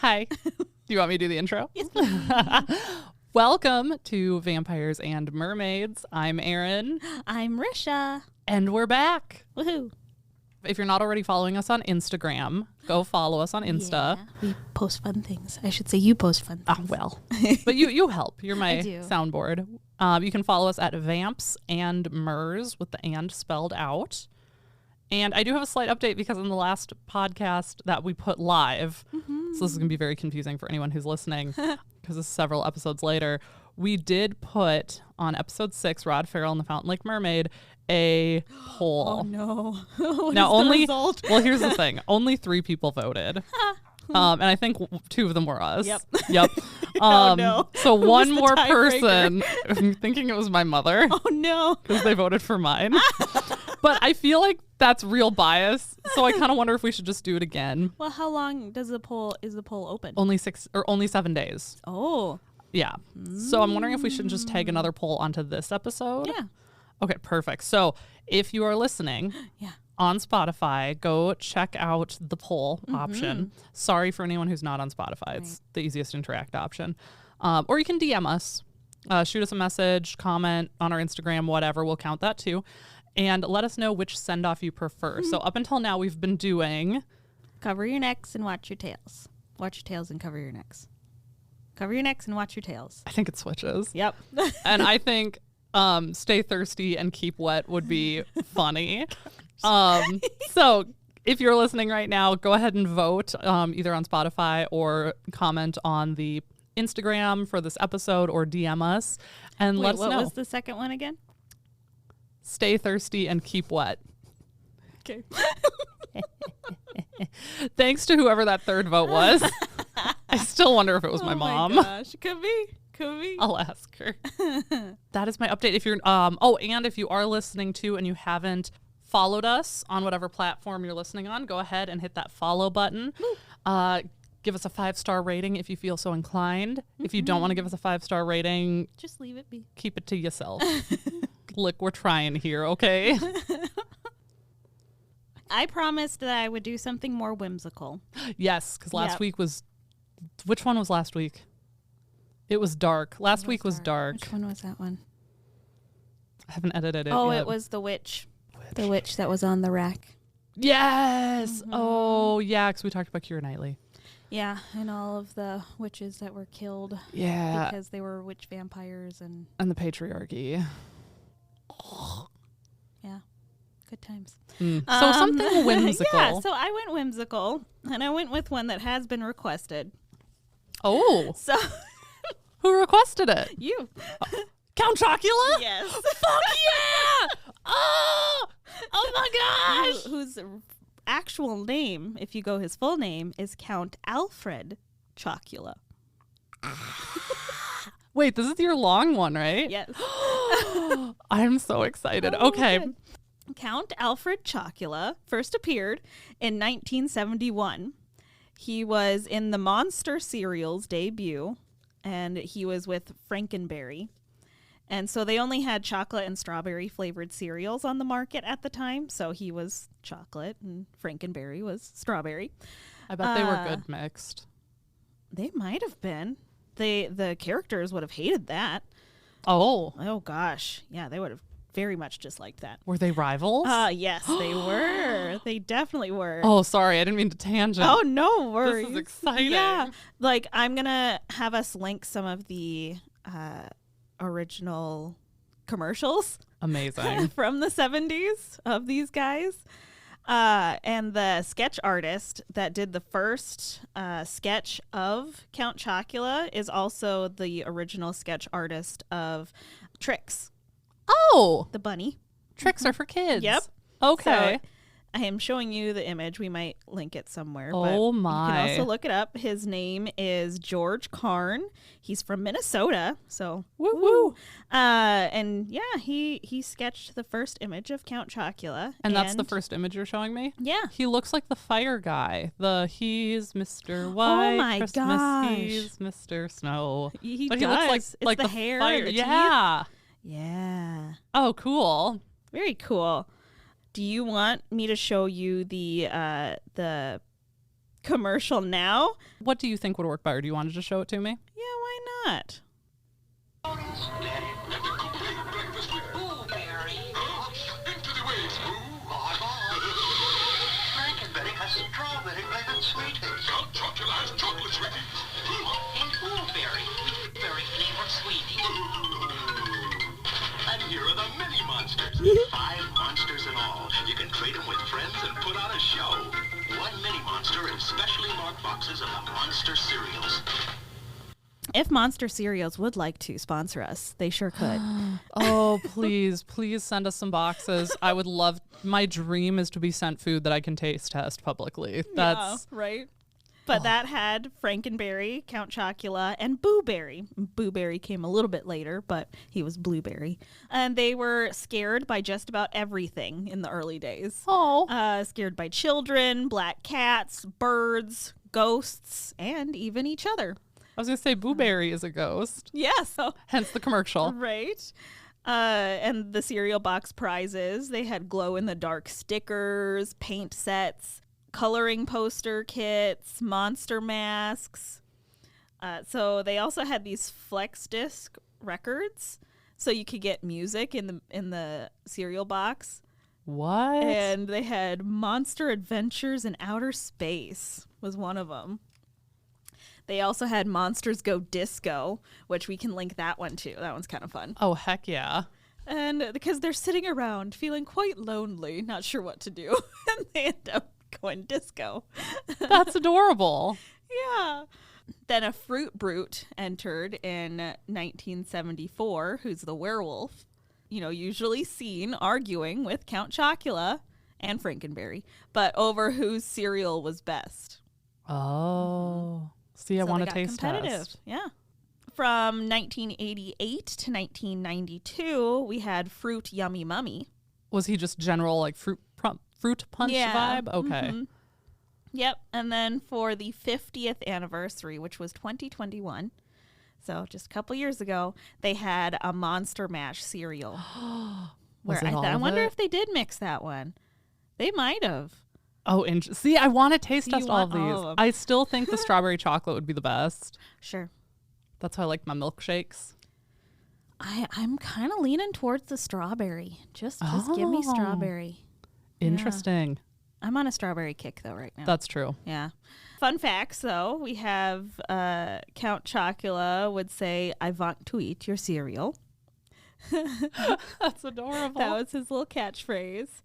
Hi. Do you want me to do the intro? Yes. Welcome to Vampires and Mermaids. I'm Erin. I'm Risha. And we're back. Woohoo. If you're not already following us on Instagram, go follow us on Insta. Yeah, we post fun things. I should say you post fun things. Well, but you help. You're my I do. soundboard. You can follow us at Vamps and Mers with the and spelled out. And I do have a slight update because in the last podcast that we put live, so this is going to be very confusing for anyone who's listening because it's several episodes later, we did put on episode 6, Rod Farrell and the Fountain Lake Mermaid, a poll. Oh no. Now only, result? well, here's the thing. Only 3 people voted. And I think 2 of them were us. Yep. Oh, no. So Who one was the more tiebreaker? person, I'm thinking it was my mother Oh no. because they voted for mine. But I feel like that's real bias. So I kind of wonder if we should just do it again. Well, how long does the poll open? Only 7 days. Oh. Yeah. So I'm wondering if we should just tag another poll onto this episode. Yeah. Okay, perfect. So if you are listening Yeah. on Spotify, go check out the poll option. Sorry for anyone who's not on Spotify. It's the easiest to interact option. Or you can DM us, shoot us a message, comment on our Instagram, whatever. We'll count that too. And let us know which send-off you prefer. So up until now, we've been doing... Cover your necks and watch your tails. Watch your tails and cover your necks. Cover your necks and watch your tails. I think it switches. Yep. And I think stay thirsty and keep wet would be funny. So if you're listening right now, go ahead and vote either on Spotify or comment on the Instagram for this episode or DM us and let us know. What was the second one again? Stay thirsty and keep wet. Okay. Thanks to whoever that third vote was. I still wonder if it was my mom. Oh my gosh. Could be. I'll ask her. That is my update. If you're and if you are listening to and you haven't followed us on whatever platform you're listening on, go ahead and hit that follow button. Give us a 5-star rating if you feel so inclined. If you don't want to give us a 5-star rating, Just leave it be. keep it to yourself. Look, we're trying here, okay? I promised that I would do something more whimsical. Yes, because last Yep. week was... Which one was last week? It was dark. Last week was dark. Which one was that one? I haven't edited it Oh, yet. it was the witch. The witch that was on the rack. Yes! Oh, yeah, because we talked about Keira Knightley. Yeah, and all of the witches that were killed Yeah. because they were witch vampires and And the patriarchy. yeah, good times. So something whimsical. Yeah, so I went whimsical, and I went with one that has been requested. Oh, So who requested it? you. Count Chocula? Yes. Fuck yeah! Oh my gosh! Whose actual name, if you go his full name, is Count Alfred Chocula. Wait, this is your long one, right? Yes. I'm so excited. Oh, okay. good. Count Alfred Chocula first appeared in 1971. He was in the Monster Cereals debut, and he was with Frankenberry. And so they only had chocolate and strawberry flavored cereals on the market at the time. So he was chocolate and Frankenberry was strawberry. I bet they were good mixed. They might have been. The characters would have hated that. Oh, Oh gosh. Yeah, they would have very much disliked that. were they rivals? Yes, they were. They definitely were. Oh, sorry. I didn't mean to tangent. Oh, no worries. This is exciting. Yeah. Like, I'm going to have us link some of the original commercials Amazing. from the 70s of these guys. And the sketch artist that did the first sketch of Count Chocula is also the original sketch artist of Trix, Oh, the bunny. tricks are for kids. Yep. Okay. So I am showing you the image. We might link it somewhere. Oh, but You my. can also look it up. His name is George Karn. He's from Minnesota. So Woo woo. And yeah, he sketched the first image of Count Chocula. And that's the first image you're showing me? Yeah. He looks like the fire guy. He's Mr. White. my Christmas, gosh. He's Mr. Snow. He But does. he looks It's like the the hair fire. and the Yeah. teeth. Yeah. Oh, cool. Very cool. Do you want me to show you the commercial now. What do you think would work better? Do you want to just show it to me? Yeah, why not? Breakfast with Blueberry. Into the waves, Boo. Frankenberry has strawberry flavored sweeties. Count Chocula has chocolate sweeties. And Blueberry with berry flavored sweeties. And here are the mini monsters. 5 monsters in all. You can trade them with friends and put on a show. 1 mini monster in specially marked boxes of the monster cereals. If Monster Cereals would like to sponsor us, they sure could. Oh, please send us some boxes. I would love, my dream is to be sent food that I can taste test publicly. That's right. But that had Frankenberry, Count Chocula, and Booberry. Booberry came a little bit later, but he was Blueberry. And they were scared by just about everything in the early days. Scared by children, black cats, birds, ghosts, and even each other. I was going to say Booberry is a ghost. Yes. Hence the commercial. Right. And the cereal box prizes, they had glow-in-the-dark stickers, paint sets, coloring poster kits, monster masks. So they also had these flex disc records, so you could get music in the cereal box. What? And they had Monster Adventures in Outer Space was one of them. They also had Monsters Go Disco, which we can link that one too. That one's kind of fun. Oh, heck yeah. And because they're sitting around feeling quite lonely, not sure what to do, and they end up going disco. That's adorable. Yeah. Then a Fruit Brute entered in 1974, who's the werewolf, usually seen arguing with Count Chocula and Frankenberry, but over whose cereal was best. Oh. See, I want to taste test. Yeah. From 1988 to 1992, we had Fruit Yummy Mummy. Was he just general like fruit punch vibe? Okay. Mm-hmm. Yep. And then for the 50th anniversary, which was 2021, so just a couple years ago, they had a Monster Mash cereal. I wonder if they did mix that one. They might have. Oh, see, I want to taste test all of these. All of them. I still think the strawberry chocolate would be the best. Sure. That's how I like my milkshakes. I'm kind of leaning towards the strawberry. Just give me strawberry. Interesting. Yeah. I'm on a strawberry kick, though, right now. That's true. Yeah. Fun facts, though. We have Count Chocula would say, "I want to eat your cereal." That's adorable. That was his little catchphrase.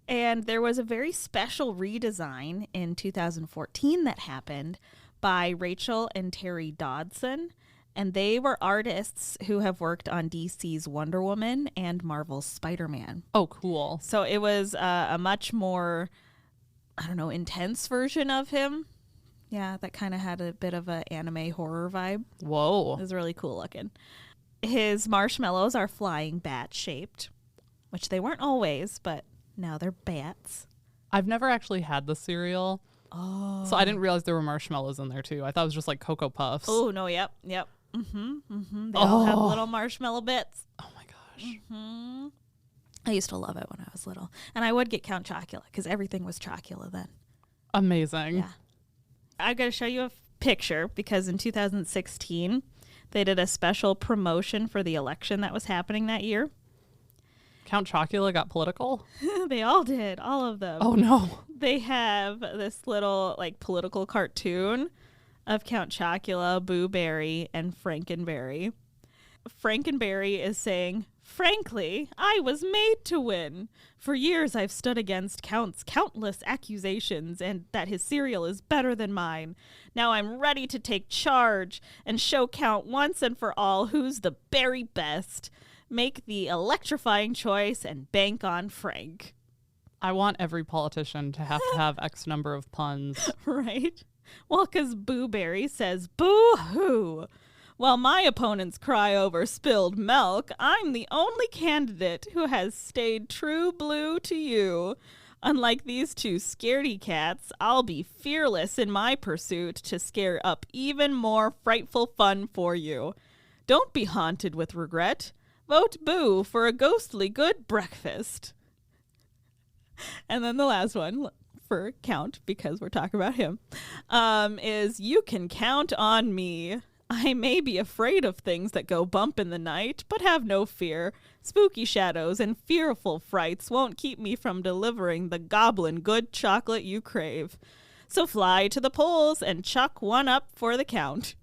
And there was a very special redesign in 2014 that happened by Rachel and Terry Dodson. And they were artists who have worked on DC's Wonder Woman and Marvel's Spider-Man. Oh, cool. So it was a much more, intense version of him. Yeah, that kind of had a bit of an anime horror vibe. Whoa. It was really cool looking. His marshmallows are flying bat-shaped, which they weren't always, but now they're bats. I've never actually had the cereal. Oh. So I didn't realize there were marshmallows in there, too. I thought it was just like Cocoa Puffs. Oh, no, yep. They all have little marshmallow bits. Oh, my gosh. Mm-hmm. I used to love it when I was little. And I would get Count Chocula because everything was Chocula then. Amazing. Yeah. I've got to show you a picture because in 2016, they did a special promotion for the election that was happening that year. Count Chocula got political? They all did. All of them. Oh, no. They have this little political cartoon of Count Chocula, Booberry, and Frankenberry. Frankenberry is saying, "Frankly, I was made to win. For years I've stood against Count's countless accusations and that his cereal is better than mine. Now I'm ready to take charge and show Count once and for all who's the berry best. Make the electrifying choice and bank on Frank." I want every politician to have X number of puns. Right? Well, because Booberry says, "Boo-hoo. While my opponents cry over spilled milk, I'm the only candidate who has stayed true blue to you. Unlike these two scaredy cats, I'll be fearless in my pursuit to scare up even more frightful fun for you. Don't be haunted with regret. Vote Boo for a ghostly good breakfast." And then the last one, for Count, because we're talking about him, is "You can count on me. I may be afraid of things that go bump in the night, but have no fear. Spooky shadows and fearful frights won't keep me from delivering the goblin good chocolate you crave. So fly to the poles and chuck one up for the Count."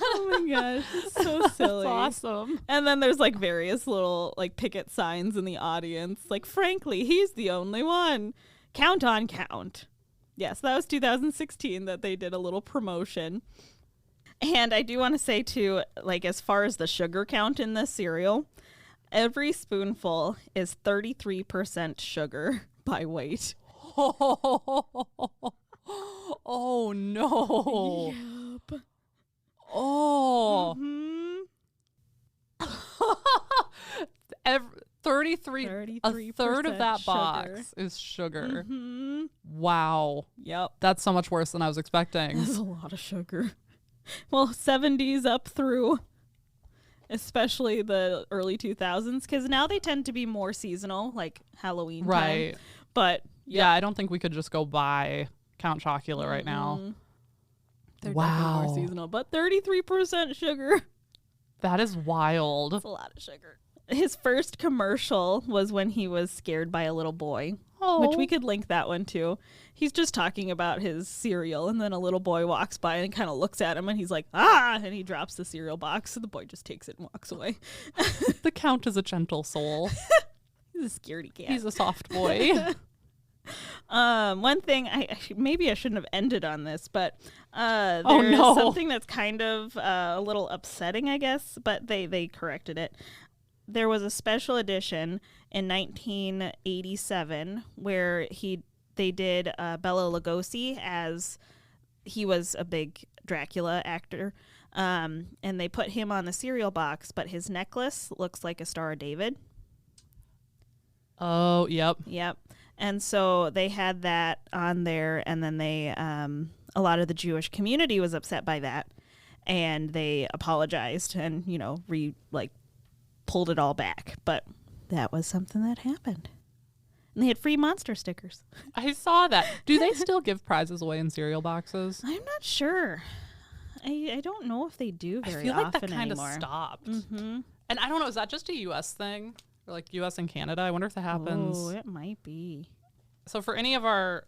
Oh my gosh, it's so silly. That's awesome. And then there's like various little like picket signs in the audience. Like, frankly, he's the only one. Count on Count. Yes, that was 2016 that they did a little promotion. And I do want to say too, like, as far as the sugar count in this cereal, every spoonful is 33% sugar by weight. Oh no. Yep. Oh. Mm-hmm. 33, a third of that box sugar. is sugar. Mm-hmm. Wow. Yep. That's so much worse than I was expecting. That's a lot of sugar. Well, 70s up through, especially the early 2000s, because now they tend to be more seasonal, like Halloween Right. time. But Yeah, I don't think we could just go buy Count Chocula right now. they're Wow. definitely more seasonal. But 33% sugar. That is wild. That's a lot of sugar. His first commercial was when he was scared by a little boy, which we could link that one too. He's just talking about his cereal, and then a little boy walks by and kind of looks at him, and he's like, "Ah!" and he drops the cereal box, and the boy just takes it and walks away. The Count is a gentle soul. He's a scaredy cat. He's a soft boy. One thing maybe I shouldn't have ended on this, but there's no. something that's kind of a little upsetting, I guess, but they corrected it. There was a special edition in 1987 where they did Bela Lugosi, as he was a big Dracula actor, and they put him on the cereal box, but his necklace looks like a Star of David. Oh, yep. Yep. And so they had that on there, and then they a lot of the Jewish community was upset by that, and they apologized and pulled it all back. But that was something that happened. And they had free monster stickers. I saw that. Do they still give prizes away in cereal boxes? I'm not sure. I don't know if they do very I feel like often that kind of anymore. stopped. Mm-hmm. And I don't know, is that just a U.S. thing? Or like U.S. and Canada? I wonder if that happens. Oh, it might be. So for any of our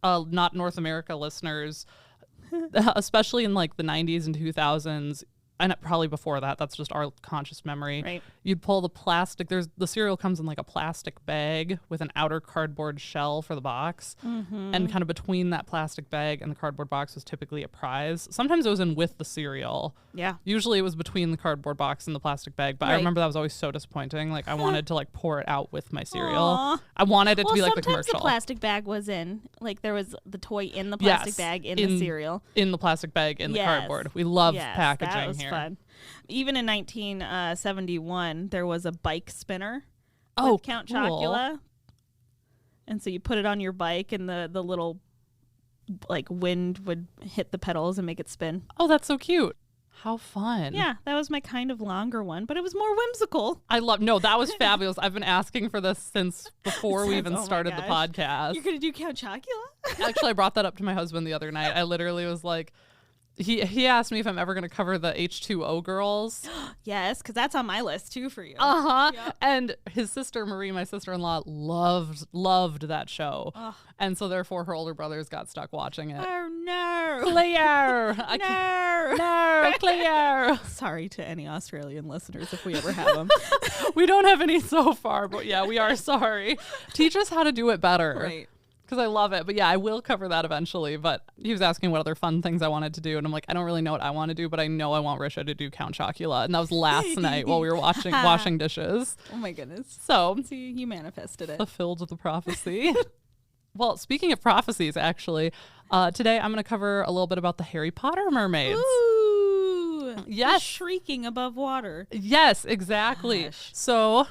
not North America listeners, especially in like the 90s and 2000s, and probably before that, that's just our conscious memory. Right. You'd pull the plastic. The cereal comes in like a plastic bag with an outer cardboard shell for the box. Mm-hmm. And kind of between that plastic bag and the cardboard box was typically a prize. Sometimes it was in with the cereal. Yeah. Usually it was between the cardboard box and the plastic bag. But I Right. remember that was always so disappointing. Like I wanted to like pour it out with my cereal. Aw. I wanted it to be like the sometimes commercial. the plastic bag was in. Like there was the toy in the plastic Yes, bag in the cereal. In the plastic bag in the Yes. cardboard. We love Yes, packaging that was here. fun. Even in 1971, there was a bike spinner Oh, with Count cool. Chocula. And so you put it on your bike, and the little like wind would hit the pedals and make it spin. Oh, that's so cute. How fun. Yeah, that was my kind of longer one, but it was more whimsical. That was fabulous. I've been asking for this since before we even Oh my started the gosh. podcast. You're going to do Count Chocula? Actually, I brought that up to my husband the other night. I literally was like, he asked me if I'm ever going to cover the H2O girls. Yes, because that's on my list too for you. Uh-huh. Yep. And his sister, Marie, my sister-in-law, loved that show. Ugh. And so therefore her older brothers got stuck watching it. Oh, no. Clear. No, clear. Sorry to any Australian listeners if we ever have them. We don't have any so far, but yeah, we are sorry. Teach us how to do it better. Right. Because I love it. But yeah, I will cover that eventually. But he was asking what other fun things I wanted to do. And I'm like, I don't really know what I want to do, but I know I want Risha to do Count Chocula. And that was last night while we were washing dishes. Oh, my goodness. So See, you manifested it. fulfilled the prophecy. Well, speaking of prophecies, actually, today I'm going to cover a little bit about the Harry Potter mermaids. Ooh. Yes. Shrieking above water. Yes, exactly. Gosh. So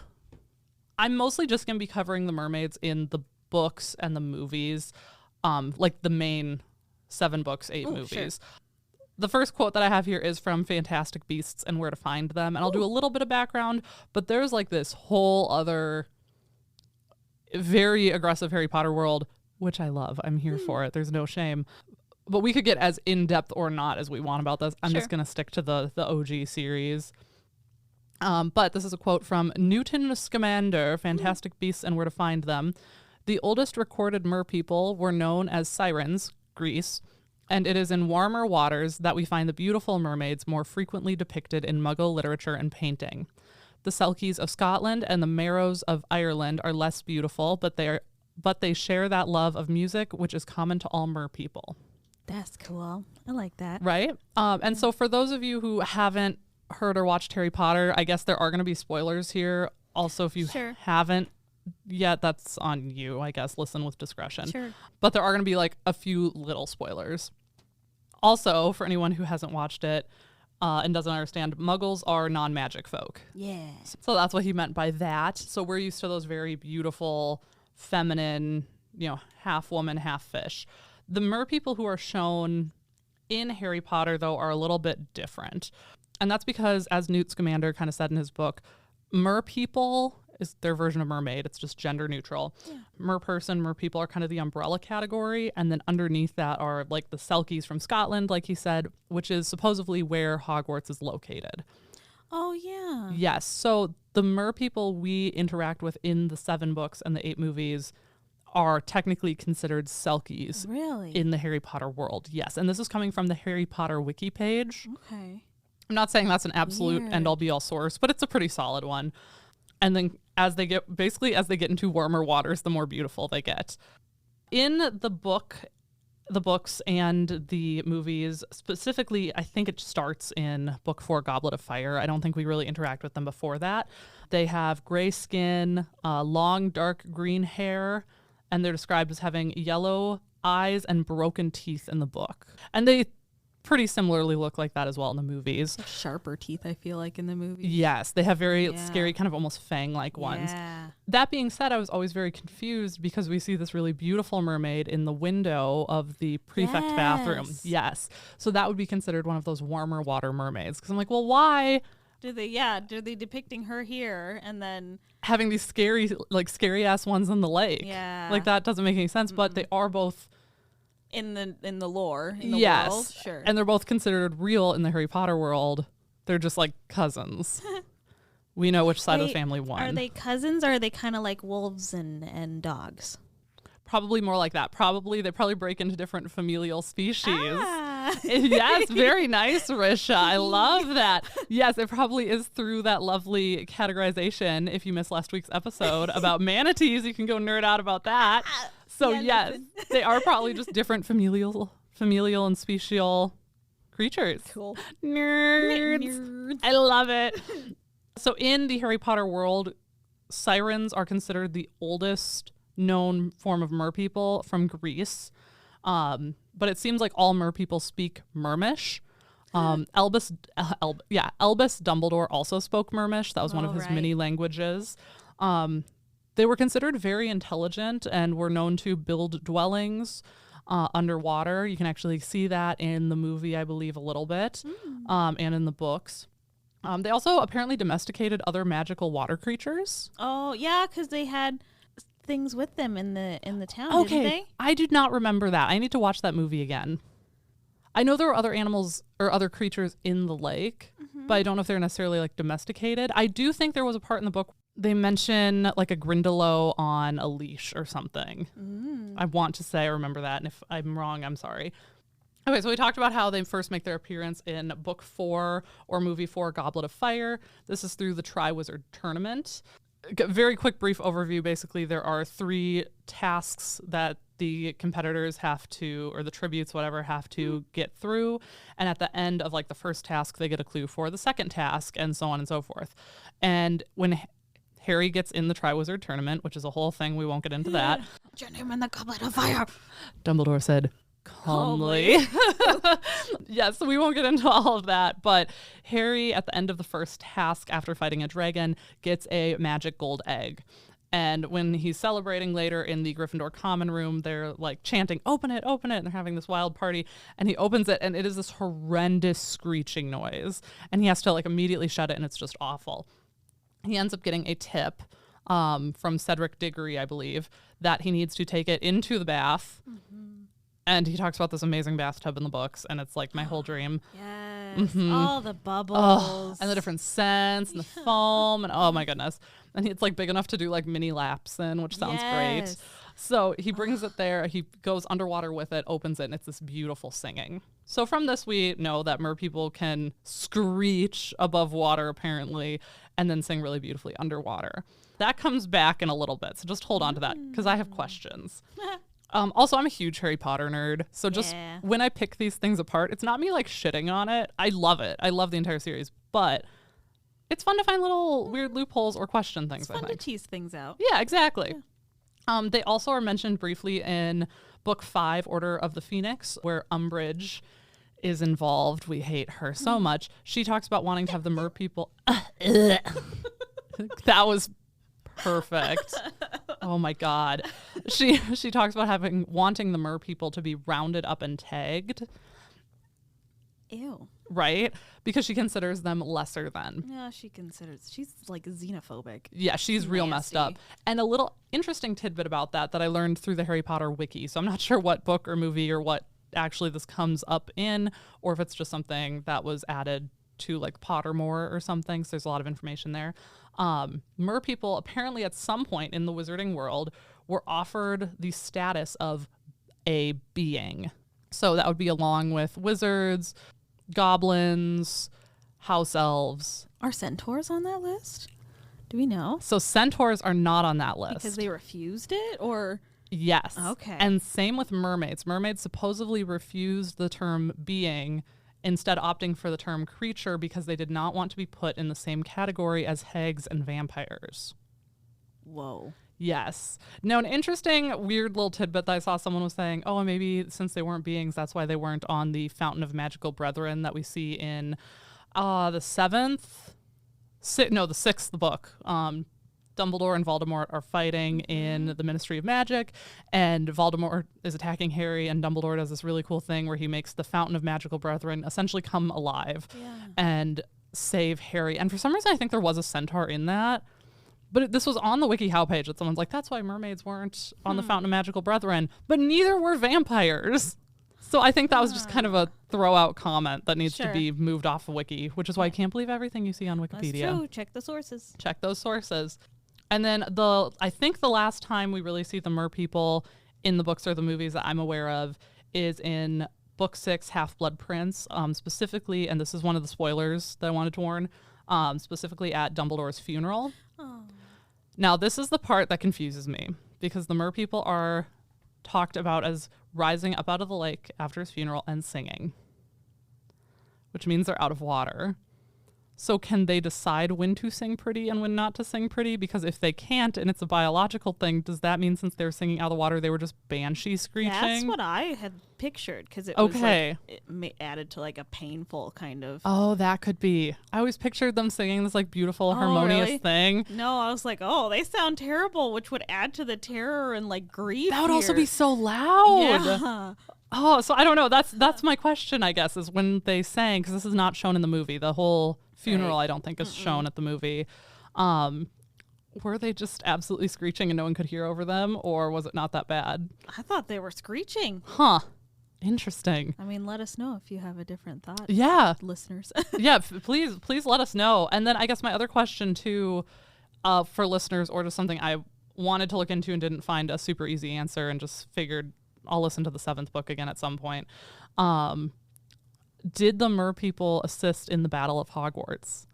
I'm mostly just going to be covering the mermaids in the books and the movies, like the main 7 books, 8 movies. Sure. The first quote that I have here is from Fantastic Beasts and Where to Find Them. And I'll do a little bit of background, but there's like this whole other very aggressive Harry Potter world, which I love. I'm here for it. There's no shame. But we could get as in-depth or not as we want about this. I'm just going to stick to the OG series. But this is a quote from Newton Scamander, Fantastic Beasts and Where to Find Them. The oldest recorded merpeople were known as sirens, Greece, and it is in warmer waters that we find the beautiful mermaids more frequently depicted in Muggle literature and painting. The Selkies of Scotland and the Marrows of Ireland are less beautiful, but they share that love of music which is common to all merpeople. That's cool. I like that. Right? And so for those of you who haven't heard or watched Harry Potter, I guess there are going to be spoilers here. Also, if you haven't yet, that's on you, I guess. Listen with discretion. Sure. But there are going to be like a few little spoilers. Also, for anyone who hasn't watched it and doesn't understand, Muggles are non-magic folk. Yeah. So that's what he meant by that. So we're used to those very beautiful, feminine, half woman, half fish. The merpeople who are shown in Harry Potter, though, are a little bit different. And that's because, as Newt Scamander kind of said in his book, merpeople is their version of mermaid. It's just gender neutral. Yeah. Merperson, merpeople are kind of the umbrella category. And then underneath that are like the Selkies from Scotland, like he said, which is supposedly where Hogwarts is located. Oh, yeah. Yes. So the merpeople we interact with in the 7 books and the 8 movies are technically considered Selkies in the Harry Potter world. Yes. And this is coming from the Harry Potter wiki page. Okay. I'm not saying that's an absolute end-all be-all source, but it's a pretty solid one. And then as they get into warmer waters, the more beautiful they get. In the books and the movies, specifically, I think it starts in book 4, Goblet of Fire. I don't think we really interact with them before that. They have gray skin, long, dark green hair, and they're described as having yellow eyes and broken teeth in the book. And they pretty similarly look like that as well in the movies. Sharper teeth, I feel like, in the movie. Yes, they have very scary, kind of almost fang-like ones. That being said, I was always very confused because we see this really beautiful mermaid in the window of the prefect bathroom. Yes. So that would be considered one of those warmer water mermaids. Because I'm like, well, why? Do they depicting her here and then having these scary ass ones in the lake? Yeah. Like that doesn't make any sense, but they are both in the lore, in the world. Sure. And they're both considered real in the Harry Potter world. They're just like cousins. We know which side of the family won. Are they cousins, or are they kind of like wolves and dogs? Probably more like that. They probably break into different familial species. Yes, very nice, Risha. I love that. Yes, it probably is through that lovely categorization. If you missed last week's episode about manatees, you can go nerd out about that. So yes, they are probably just different familial and special creatures. Cool. Nerds. I love it. So in the Harry Potter world, sirens are considered the oldest known form of merpeople from Greece. But it seems like all merpeople speak Mermish. Albus Dumbledore also spoke Mermish. That was one of his many languages. They were considered very intelligent and were known to build dwellings underwater. You can actually see that in the movie, I believe, a little bit, and in the books. They also apparently domesticated other magical water creatures. Oh, yeah, because they had things with them in the town, didn't they? I did not remember that. I need to watch that movie again. I know there were other animals or other creatures in the lake, but I don't know if they're necessarily like domesticated. I do think there was a part in the book they mention like a Grindylow on a leash or something. I want to say I remember that, and if I'm wrong, I'm sorry. Okay, so we talked about how they first make their appearance in book 4 or movie 4, Goblet of Fire. This is through the Triwizard Tournament. Very quick, brief overview. Basically, there are 3 tasks that the competitors have to, or the tributes, whatever, have to get through. And at the end of like the first task, they get a clue for the second task, and so on and so forth. And when Harry gets in the Triwizard Tournament, which is a whole thing, we won't get into that. Put your name in the Goblet of Fire, Dumbledore said calmly. Yes, we won't get into all of that, but Harry, at the end of the first task after fighting a dragon, gets a magic gold egg. And when he's celebrating later in the Gryffindor common room, they're like chanting, open it, and they're having this wild party. And he opens it, and it is this horrendous screeching noise. And he has to like immediately shut it, and it's just awful. He ends up getting a tip from Cedric Diggory, I believe, that he needs to take it into the bath. And he talks about this amazing bathtub in the books, and it's like my whole dream. Yes, all the bubbles. And the different scents and the foam, and oh my goodness. And it's like big enough to do like mini laps in, which sounds great. So he brings it there, he goes underwater with it, opens it, and it's this beautiful singing. So from this, we know that merpeople can screech above water, apparently, and then sing really beautifully underwater. That comes back in a little bit, so just hold on to that, because I have questions. Also, I'm a huge Harry Potter nerd, so just when I pick these things apart, it's not me like shitting on it. I love it. I love the entire series, but it's fun to find little weird loopholes or question things. It's fun to tease things out. Yeah, exactly. Yeah. They also are mentioned briefly in Book 5, Order of the Phoenix, where Umbridge is involved. We hate her so much. She talks about wanting to have the merpeople. That was perfect. Oh my God. She talks about wanting the merpeople to be rounded up and tagged. Ew. Right? Because she considers them lesser than. Yeah, she's like xenophobic. Yeah, she's real messed up. And a little interesting tidbit about that I learned through the Harry Potter wiki. So I'm not sure what book or movie or what actually this comes up in, or if it's just something that was added to like Pottermore or something. So there's a lot of information there. Merpeople apparently at some point in the wizarding world were offered the status of a being. So that would be along with wizards, goblins, house elves. Are centaurs on that list? Do we know? So centaurs are not on that list. Because they refused it, or? Yes. Okay. And same with mermaids. Mermaids supposedly refused the term being, instead opting for the term creature because they did not want to be put in the same category as hags and vampires. Whoa. Yes. Now, an interesting, weird little tidbit that I saw someone was saying, oh, maybe since they weren't beings, that's why they weren't on the Fountain of Magical Brethren that we see in the sixth book. Dumbledore and Voldemort are fighting in the Ministry of Magic, and Voldemort is attacking Harry, and Dumbledore does this really cool thing where he makes the Fountain of Magical Brethren essentially come alive and save Harry. And for some reason, I think there was a centaur in that. But this was on the WikiHow page that someone's like, that's why mermaids weren't on the Fountain of Magical Brethren, but neither were vampires. So I think that was just kind of a throw out comment that needs to be moved off of Wiki, which is why I can't believe everything you see on Wikipedia. That's true. Check the sources. Check those sources. And then I think the last time we really see the merpeople in the books or the movies that I'm aware of is in Book 6, Half-Blood Prince, specifically, and this is one of the spoilers that I wanted to warn, specifically at Dumbledore's funeral. Oh. Now, this is the part that confuses me, because the merpeople are talked about as rising up out of the lake after his funeral and singing, which means they're out of water. So can they decide when to sing pretty and when not to sing pretty? Because if they can't and it's a biological thing, does that mean since they're singing out of the water, they were just banshee screeching? That's what I had pictured, because it was like, added to like a painful kind of. Oh, that could be. I always pictured them singing this like beautiful harmonious thing. No, I was like, oh, they sound terrible, which would add to the terror and like grief. That would also be so loud. Yeah. Oh, so I don't know. That's my question, I guess, is when they sang, because this is not shown in the movie. The whole funeral, I don't think, is shown at the movie. Were they just absolutely screeching and no one could hear over them, or was it not that bad? I thought they were screeching. Huh. Interesting. I mean, let us know if you have a different thought. Yeah. Listeners. Yeah, please let us know. And then I guess my other question, too, for listeners, or just something I wanted to look into and didn't find a super easy answer and just figured I'll listen to the 7th book again at some point. Did the merpeople assist in the Battle of Hogwarts?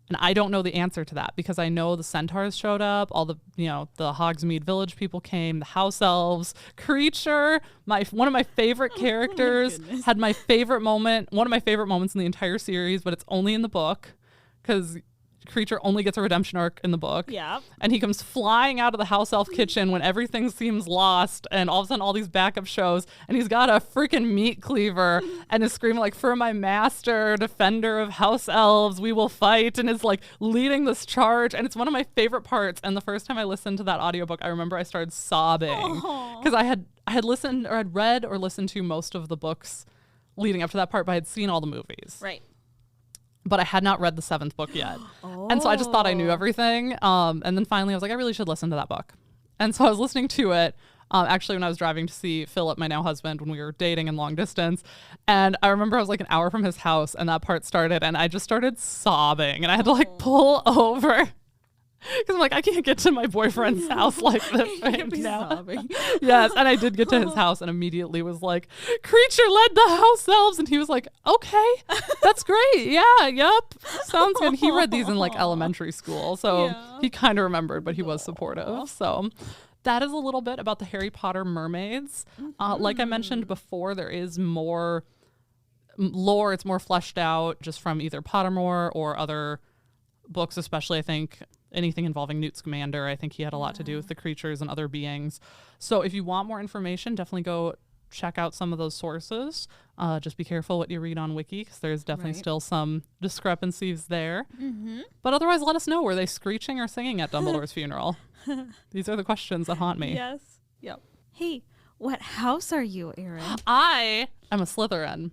And I don't know the answer to that, because I know the centaurs showed up, all the, the Hogsmeade village people came, the house elves, Creature, one of my favorite characters, had one of my favorite moments in the entire series, but it's only in the book, because creature only gets a redemption arc in the book. Yeah. And he comes flying out of the house elf kitchen when everything seems lost, and all of a sudden all these backup shows, and he's got a freaking meat cleaver and is screaming like, "For my master, defender of house elves, we will fight," and is like leading this charge. And it's one of my favorite parts. And the first time I listened to that audiobook, I remember I started sobbing because I had listened or had read or listened to most of the books leading up to that part, but I had seen all the movies. Right. But I had not read the 7th book yet. And so I just thought I knew everything. And then finally I was like, I really should listen to that book. And so I was listening to it actually when I was driving to see Philip, my now husband, when we were dating in long distance. And I remember I was like an hour from his house and that part started and I just started sobbing and I had to like pull over. Because I'm like, I can't get to my boyfriend's house like this right now. Yes, and I did get to his house and immediately was like, "Creature led the house elves," and he was like, "Okay, that's great. Yeah, yep, sounds good." He read these in like elementary school, so he kind of remembered, but he was supportive. So that is a little bit about the Harry Potter mermaids. Like I mentioned before, there is more lore. It's more fleshed out just from either Pottermore or other books, especially I think anything involving Newt Scamander. I think he had a lot to do with the creatures and other beings. So if you want more information, definitely go check out some of those sources. Just be careful what you read on Wiki because there's definitely still some discrepancies there. But otherwise, let us know. Were they screeching or singing at Dumbledore's funeral? These are the questions that haunt me. Yes. Yep. Hey, what house are you, Erin? I am a Slytherin.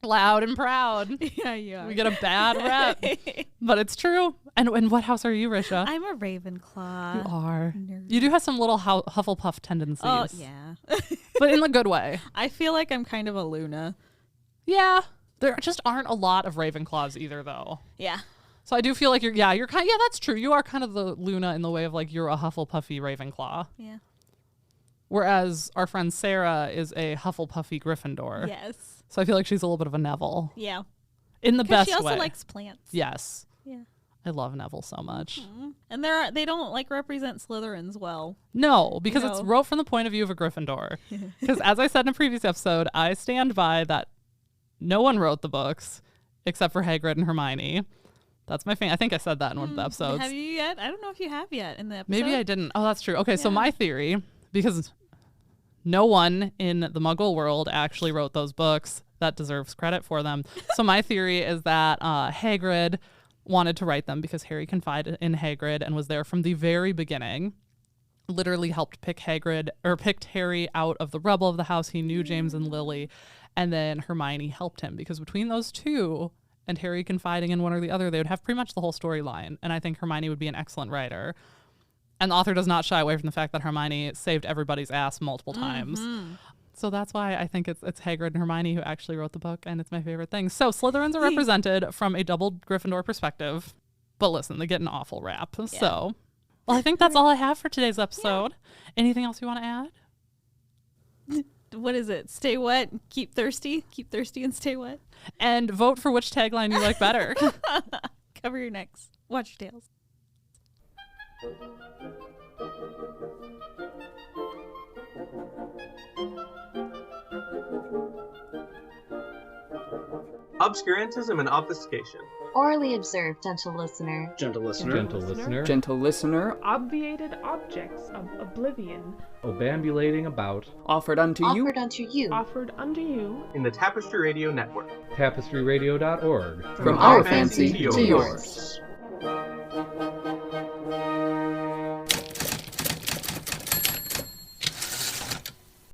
Loud and proud. Yeah. We get a bad rep, but it's true. And what house are you, Risha? I'm a Ravenclaw. You are. Nerd. You do have some little Hufflepuff tendencies. Oh, yeah. But in the good way. I feel like I'm kind of a Luna. Yeah. There just aren't a lot of Ravenclaws either, though. Yeah. So I do feel like you're kind of, yeah, that's true. You are kind of the Luna in the way of like you're a Hufflepuffy Ravenclaw. Yeah. Whereas our friend Sarah is a Hufflepuffy Gryffindor. Yes. So I feel like she's a little bit of a Neville. Yeah. In the best way. She also likes plants. Yes. Yeah. I love Neville so much. And they don't like represent Slytherins well. No, because it's wrote from the point of view of a Gryffindor. Because as I said in a previous episode, I stand by that no one wrote the books except for Hagrid and Hermione. That's my I think I said that in one of the episodes. Have you yet? I don't know if you have yet in the episode. Maybe I didn't. Oh, that's true. Okay, so my theory, because no one in the Muggle world actually wrote those books that deserves credit for them. So my theory is that Hagrid wanted to write them because Harry confided in Hagrid and was there from the very beginning. Literally helped picked Harry out of the rubble of the house. He knew James and Lily, and then Hermione helped him because between those two and Harry confiding in one or the other, they would have pretty much the whole storyline. And I think Hermione would be an excellent writer. And the author does not shy away from the fact that Hermione saved everybody's ass multiple times. So that's why I think it's Hagrid and Hermione who actually wrote the book, and it's my favorite thing. So Slytherins are represented from a double Gryffindor perspective. But listen, they get an awful rap. Yeah. So, well, I think that's all I have for today's episode. Anything else you want to add? What is it? Stay wet, keep thirsty. Keep thirsty and stay wet. And vote for which tagline you like better. Cover your necks. Watch your tails. Obscurantism and obfuscation. Orally observed, gentle listener. Gentle listener. Gentle listener. Gentle listener. Obviated objects of oblivion. Obambulating about. Offered unto you. Offered unto you. Offered unto you. In the Tapestry Radio Network. TapestryRadio.org. From our fancy to yours.